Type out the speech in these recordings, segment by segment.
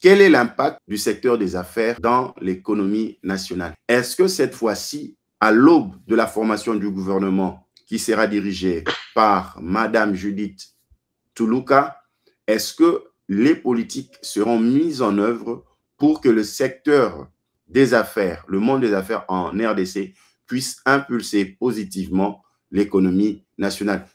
Quel est l'impact du secteur des affaires dans l'économie nationale? Est-ce que cette fois-ci, à l'aube de la formation du gouvernement qui sera dirigé par Madame Judith Toulouka, est-ce que les politiques seront mises en œuvre pour que le secteur des affaires, le monde des affaires en RDC, puisse impulser positivement l'économie nationale?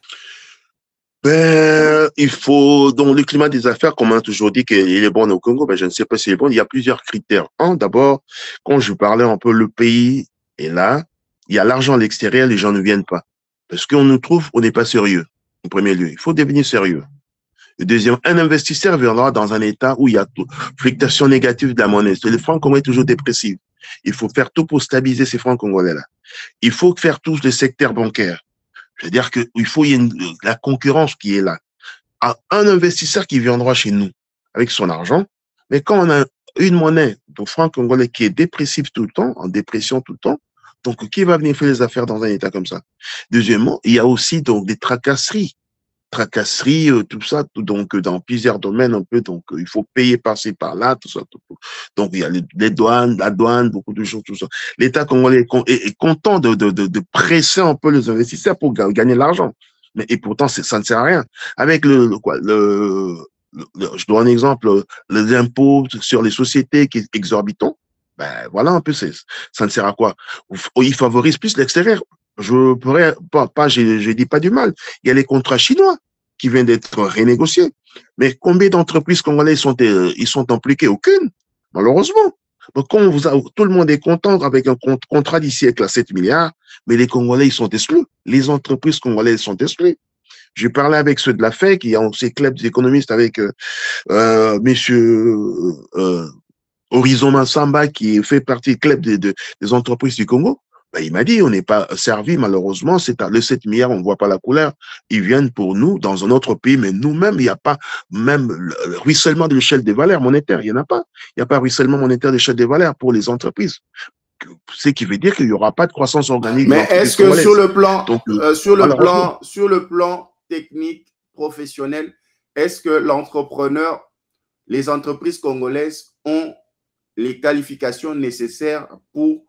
Il faut, dans le climat des affaires, comme on a toujours dit qu'il est bon au Congo, je ne sais pas s'il est bon, il y a plusieurs critères. D'abord, quand je parlais un peu, le pays est là, il y a l'argent à l'extérieur, les gens ne viennent pas. Parce qu'on nous trouve, on n'est pas sérieux, en premier lieu. Il faut devenir sérieux. Et deuxième, un investisseur viendra dans un état où il y a fluctuation négative de la monnaie. Le franc congolais est toujours dépressif. Il faut faire tout pour stabiliser ces francs congolais-là. Il faut faire tout le secteur bancaire. C'est-à-dire qu'il faut, il y a la concurrence qui est là. Un investisseur qui viendra chez nous avec son argent, mais quand on a une monnaie de franc congolais qui est dépressive tout le temps, en dépression tout le temps, donc qui va venir faire les affaires dans un état comme ça? Deuxièmement, il y a aussi donc des tracasseries, tout ça, donc dans plusieurs domaines un peu, donc il faut payer par-ci par-là, tout ça, tout. Donc il y a les douanes, la douane, beaucoup de choses, tout ça. L'État congolais est content de presser un peu les investisseurs pour gagner l'argent, mais et pourtant ça ne sert à rien. Avec je donne un exemple, les impôts sur les sociétés qui est exorbitant, voilà un peu, ça ne sert à quoi? Il favorise plus l'extérieur. Je pourrais pas, je dis pas du mal. Il y a les contrats chinois qui viennent d'être renégociés. Mais combien d'entreprises congolaises ils sont impliqués? Aucune, malheureusement. Donc, quand tout le monde est content avec un contrat du siècle à 7 milliards, mais les Congolais, ils sont exclus. Les entreprises congolaises sont exclues. J'ai parlé avec ceux de la FEC, il y a ces clubs d'économistes avec messieurs Horizon Massamba qui fait partie du club des entreprises du Congo. Il m'a dit, on n'est pas servi, malheureusement, le 7 milliards, on ne voit pas la couleur. Ils viennent pour nous, dans un autre pays, mais nous-mêmes, il n'y a pas même le ruissellement de l'échelle des valeurs monétaires. Il n'y en a pas. Il n'y a pas ruissellement monétaire de l'échelle des valeurs pour les entreprises. Ce qui veut dire qu'il n'y aura pas de croissance organique. Mais est-ce que sur le plan technique, professionnel, est-ce que les entreprises congolaises ont les qualifications nécessaires pour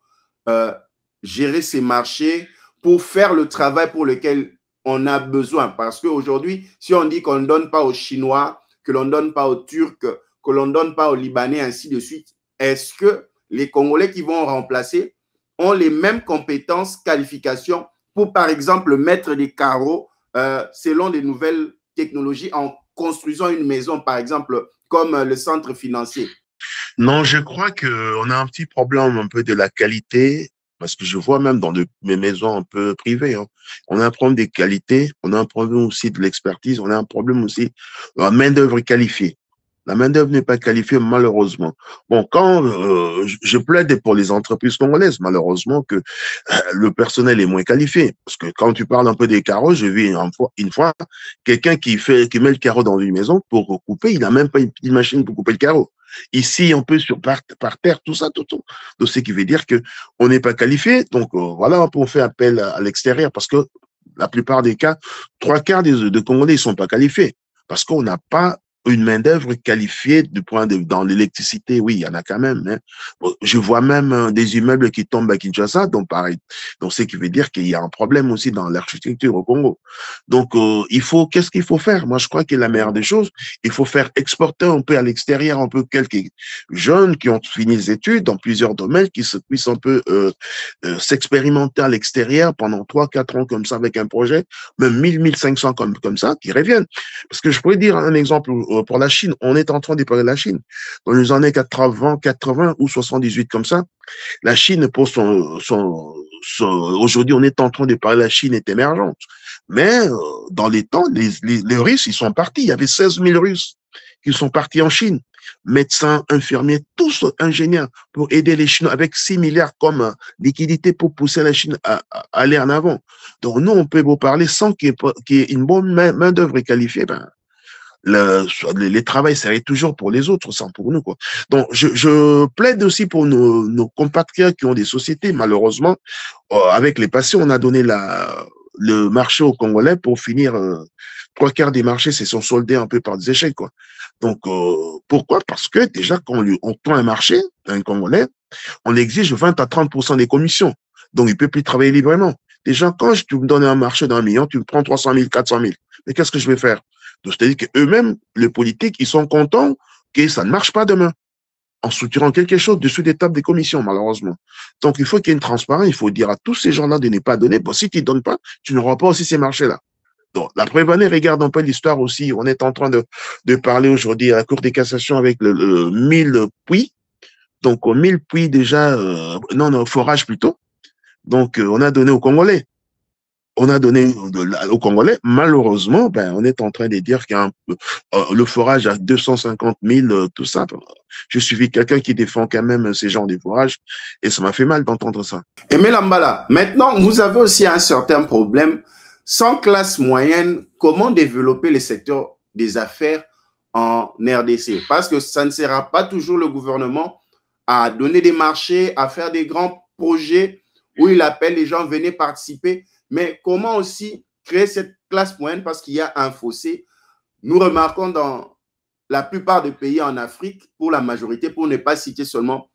gérer ces marchés, pour faire le travail pour lequel on a besoin? Parce qu'aujourd'hui, si on dit qu'on ne donne pas aux Chinois, que l'on ne donne pas aux Turcs, que l'on ne donne pas aux Libanais, ainsi de suite, est-ce que les Congolais qui vont remplacer ont les mêmes compétences, qualifications pour, par exemple, mettre des carreaux selon les nouvelles technologies en construisant une maison, par exemple, comme le centre financier? Non, je crois qu'on a un petit problème un peu de la qualité, parce que je vois même dans mes maisons un peu privées, on a un problème des qualités, on a un problème aussi de l'expertise, on a un problème aussi de la main-d'œuvre qualifiée. La main-d'œuvre n'est pas qualifiée, malheureusement. Bon, quand je plaide pour les entreprises congolaises, malheureusement que le personnel est moins qualifié. Parce que quand tu parles un peu des carreaux, j'ai vu une fois quelqu'un qui met le carreau dans une maison pour couper, il n'a même pas une machine pour couper le carreau. Ici, on peut par terre, tout ça, tout. Donc, ce qui veut dire que on n'est pas qualifié. Donc, voilà, on fait appel à l'extérieur parce que la plupart des cas, 3/4 des Congolais, ils sont pas qualifiés parce qu'on n'a pas une main-d'œuvre qualifiée dans l'électricité. Oui, il y en a quand même. Hein. Bon, je vois même des immeubles qui tombent à Kinshasa, donc pareil. Donc, ce qui veut dire qu'il y a un problème aussi dans l'architecture au Congo. Donc, qu'est-ce qu'il faut faire? Moi, je crois que la meilleure des choses, il faut faire exporter un peu à l'extérieur, un peu quelques jeunes qui ont fini les études dans plusieurs domaines, qui puissent un peu s'expérimenter à l'extérieur pendant 3-4 ans comme ça avec un projet, même 1000-1500 comme ça, qui reviennent. Parce que je pourrais dire un exemple pour la Chine. On est en train de parler de la Chine. Dans les années 80 ou 78 comme ça, la Chine, pour aujourd'hui, on est en train de parler de la Chine est émergente. Mais dans les temps, les Russes, ils sont partis. Il y avait 16 000 Russes qui sont partis en Chine. Médecins, infirmiers, tous ingénieurs pour aider les Chinois avec 6 milliards comme liquidité pour pousser la Chine à aller en avant. Donc nous, on peut vous parler sans qu'il y ait une bonne main-d'œuvre qualifiée. Les travails seraient toujours pour les autres, sans pour nous, quoi. Donc, je plaide aussi pour nos compatriotes qui ont des sociétés. Malheureusement, avec les passés, on a donné le marché aux Congolais pour finir 3/4 des marchés se sont soldés un peu par des échecs, quoi. Donc, pourquoi? Parce que déjà, quand on tend un marché, un Congolais, on exige 20 à 30% des commissions. Donc, il ne peut plus travailler librement. Déjà, quand tu me donnes un marché d'1 million, tu me prends 300 000, 400 000. Mais qu'est-ce que je vais faire? Donc, c'est-à-dire qu'eux-mêmes, les politiques, ils sont contents que ça ne marche pas demain en structurant quelque chose dessus des tables des commissions, malheureusement. Donc, il faut qu'il y ait une transparence. Il faut dire à tous ces gens-là de ne pas donner. Bon, si tu ne donnes pas, tu n'auras pas aussi ces marchés-là. Donc, la preuve année, regarde un peu l'histoire aussi. On est en train de parler aujourd'hui à la Cour des cassations avec le 1000 puits. Donc, 1000 puits déjà, non, forage plutôt. Donc, on a donné aux Congolais. On a donné aux Congolais. Malheureusement, ben, on est en train de dire qu'il y a le forage à 250 000, tout ça. J'ai suivi quelqu'un qui défend quand même ces genres de forage et ça m'a fait mal d'entendre ça. Aimé Lambala, maintenant, vous avez aussi un certain problème. Sans classe moyenne, comment développer le secteur des affaires en RDC? Parce que ça ne sera pas toujours le gouvernement à donner des marchés, à faire des grands projets où il appelle les gens, venez participer. Mais comment aussi créer cette classe moyenne parce qu'il y a un fossé? Nous remarquons dans la plupart des pays en Afrique, pour la majorité, pour ne pas citer seulement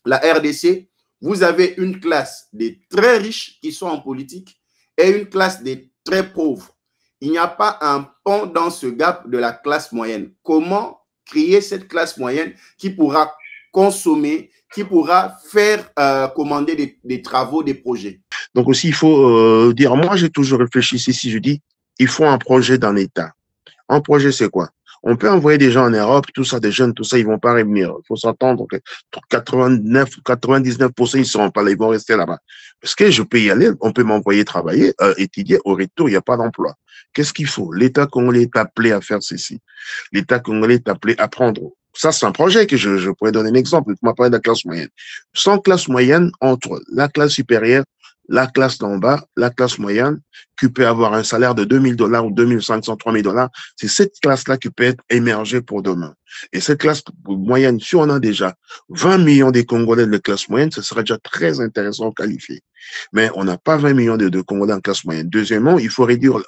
la RDC, vous avez une classe des très riches qui sont en politique et une classe des très pauvres. Il n'y a pas un pont dans ce gap de la classe moyenne. Comment créer cette classe moyenne qui pourra consommer, qui pourra faire commander des travaux, des projets? Donc aussi, il faut dire, moi j'ai toujours réfléchi ici, je dis, il faut un projet d'un État. Un projet, c'est quoi? On peut envoyer des gens en Europe, tout ça, des jeunes, tout ça, ils vont pas revenir. Il faut s'entendre que 99%, ils seront pas là, ils vont rester là-bas. Parce que je peux y aller, on peut m'envoyer travailler, étudier, au retour, il n'y a pas d'emploi. Qu'est-ce qu'il faut? L'État congolais est appelé à faire ceci. L'État congolais est appelé à prendre. Ça, c'est un projet que je pourrais donner un exemple. Tu m'as parlé de la classe moyenne. Sans classe moyenne, entre la classe supérieure, la classe d'en bas, la classe moyenne, qui peut avoir un salaire de $2000 ou 2500, $3000, c'est cette classe-là qui peut être émergée pour demain. Et cette classe moyenne, si on a déjà 20 millions de Congolais de classe moyenne, ce serait déjà très intéressant qualifié. Mais on n'a pas 20 millions de Congolais en classe moyenne. Deuxièmement, il faut réduire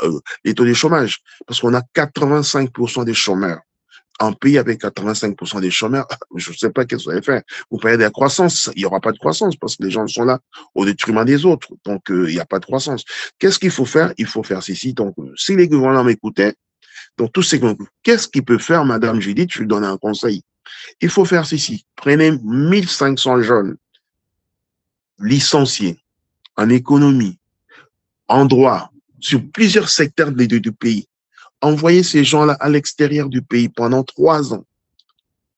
les taux de chômage, parce qu'on a 85% des chômeurs. Un pays avec 85% des chômeurs, je ne sais pas qu'est-ce que vous allez faire. Vous parlez de la croissance, il n'y aura pas de croissance parce que les gens sont là au détriment des autres. Donc, il n'y a pas de croissance. Qu'est-ce qu'il faut faire? Il faut faire ceci. Donc, si les gouvernements m'écoutaient, donc tous ces qu'est-ce qu'il peut faire, Madame Judith? Je lui donne un conseil. Il faut faire ceci. Prenez 1500 jeunes licenciés en économie, en droit, sur plusieurs secteurs du pays. Envoyer ces gens-là à l'extérieur du pays pendant 3 ans.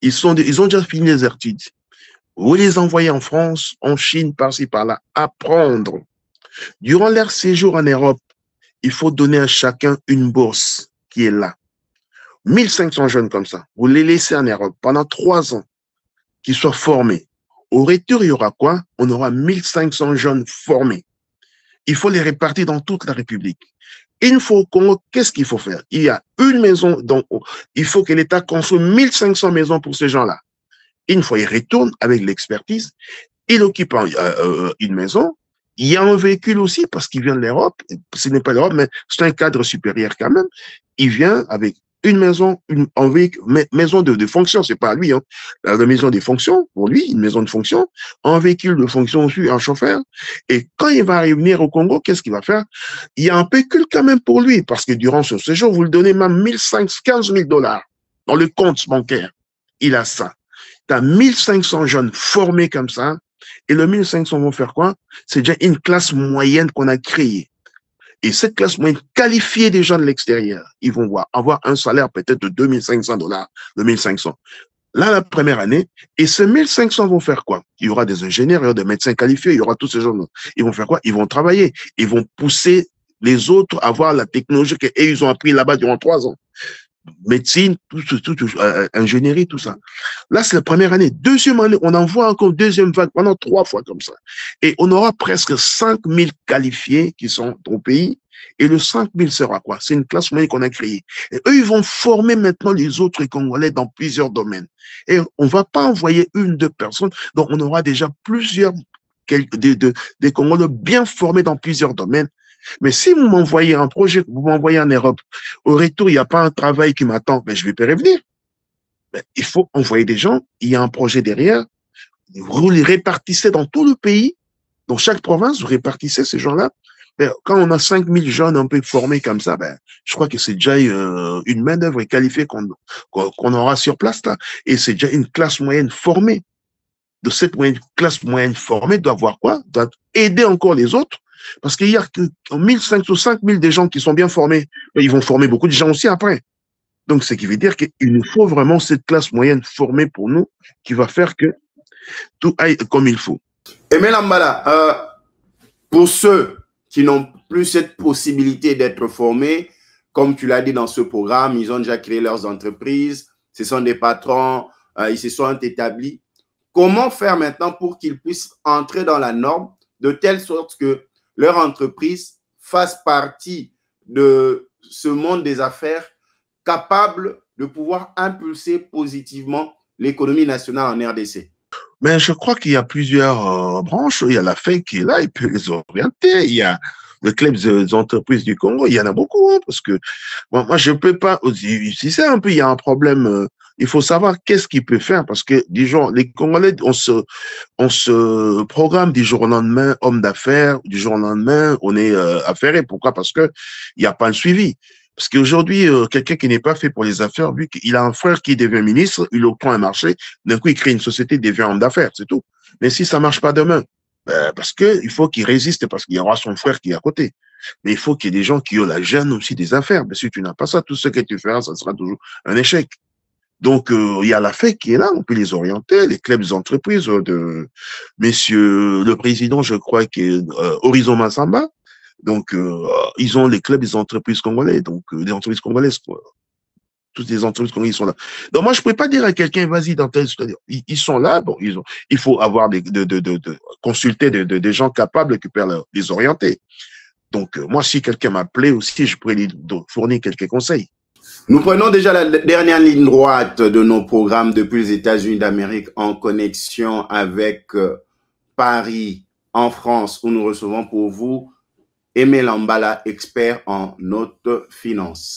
Ils ont déjà fini les études. Vous les envoyez en France, en Chine, par-ci, par-là, apprendre. Durant leur séjour en Europe, il faut donner à chacun une bourse qui est là. 1500 jeunes comme ça. Vous les laissez en Europe pendant 3 ans, qu'ils soient formés. Au retour, il y aura quoi? On aura 1500 jeunes formés. Il faut les répartir dans toute la République. Une fois au Congo, qu'est-ce qu'il faut faire? Il y a une maison, donc il faut que l'État construise 1500 maisons pour ces gens-là. Une fois, il retourne avec l'expertise, il occupe une maison, il y a un véhicule aussi parce qu'il vient de l'Europe, ce n'est pas l'Europe, mais c'est un cadre supérieur quand même. Il vient avec une maison, un véhicule, maison de fonction, c'est pas lui, hein. La maison de fonction, pour lui, une maison de fonction, un véhicule de fonction aussi, un chauffeur. Et quand il va revenir au Congo, qu'est-ce qu'il va faire? Il y a un pécule quand même pour lui, parce que durant ce séjour, vous lui donnez même 15 000 dollars dans le compte bancaire. Il a ça. Tu as 1500 jeunes formés comme ça, et le 1500 vont faire quoi? C'est déjà une classe moyenne qu'on a créée. Et cette classe moyenne qualifiée des gens de l'extérieur, ils vont avoir un salaire peut-être de 2500 dollars, de 1500. Là, la première année, et ces 1500 vont faire quoi? Il y aura des ingénieurs, il y aura des médecins qualifiés, il y aura tous ces gens-là. Ils vont faire quoi? Ils vont travailler. Ils vont pousser les autres à avoir la technologie qu'ils ont appris là-bas durant 3 ans. Médecine, ingénierie, tout ça. Là, c'est la première année. Deuxième année, on envoie encore deuxième vague pendant 3 fois comme ça. Et on aura presque 5000 qualifiés qui sont au pays. Et le 5000 sera quoi? C'est une classe moyenne qu'on a créée. Et eux, ils vont former maintenant les autres Congolais dans plusieurs domaines. Et on ne va pas envoyer 1, 2 personnes. Donc, on aura déjà plusieurs des Congolais bien formés dans plusieurs domaines. Mais si vous m'envoyez un projet, vous m'envoyez en Europe, au retour, il n'y a pas un travail qui m'attend, ben, je vais prévenir. Ben, il faut envoyer des gens, il y a un projet derrière, vous les répartissez dans tout le pays, dans chaque province, vous répartissez ces gens-là. Ben, quand on a 5000 jeunes un peu formés comme ça, ben, je crois que c'est déjà une main-d'œuvre qualifiée qu'on aura sur place là. Et c'est déjà une classe moyenne formée. De cette classe moyenne formée doit avoir quoi? Doit aider encore les autres. Parce qu'il y a que 1500 ou 5000 des gens qui sont bien formés. Ben, ils vont former beaucoup de gens aussi après. Donc, ce qui veut dire qu'il nous faut vraiment cette classe moyenne formée pour nous qui va faire que tout aille comme il faut. Aimé Lambala, pour ceux qui n'ont plus cette possibilité d'être formés, comme tu l'as dit dans ce programme, ils ont déjà créé leurs entreprises, ce sont des patrons, ils se sont établis. Comment faire maintenant pour qu'ils puissent entrer dans la norme de telle sorte que leur entreprise fasse partie de ce monde des affaires capable de pouvoir impulser positivement l'économie nationale en RDC? Mais je crois qu'il y a plusieurs branches. Il y a la FEC qui est là, il peut les orienter. Il y a le club des entreprises du Congo, il y en a beaucoup, hein, parce que moi, je peux pas, si c'est un peu, il y a un problème, il faut savoir qu'est-ce qu'il peut faire, parce que, disons, les Congolais, on se programme du jour au lendemain, homme d'affaires, du jour au lendemain, on est affairé. Pourquoi? Parce que il n'y a pas le suivi. Parce qu'aujourd'hui, quelqu'un qui n'est pas fait pour les affaires, vu qu'il a un frère qui devient ministre, il octroie un marché, d'un coup, il crée une société, il devient homme d'affaires, c'est tout. Mais si ça marche pas demain, parce que il faut qu'il résiste, parce qu'il y aura son frère qui est à côté. Mais il faut qu'il y ait des gens qui ont la gêne aussi des affaires. Mais si tu n'as pas ça, tout ce que tu feras, ça sera toujours un échec. Donc, il y a la FEC qui est là, on peut les orienter, les clubs d'entreprise de messieurs, le président, je crois, qui est Horizon Massamba. Donc, ils ont les clubs des entreprises congolaises, donc des entreprises congolaises, quoi. Toutes les entreprises congolaises sont là. Donc, moi, je ne pourrais pas dire à quelqu'un, vas-y, dans tel, c'est-à-dire, ils sont là, bon, il faut avoir consulter des gens capables qui peuvent les orienter. Donc, moi, si quelqu'un m'appelait aussi, je pourrais lui fournir quelques conseils. Nous prenons déjà la dernière ligne droite de nos programmes depuis les États-Unis d'Amérique en connexion avec Paris, en France, où nous recevons pour vous Aimé Lambala, expert en haute finance.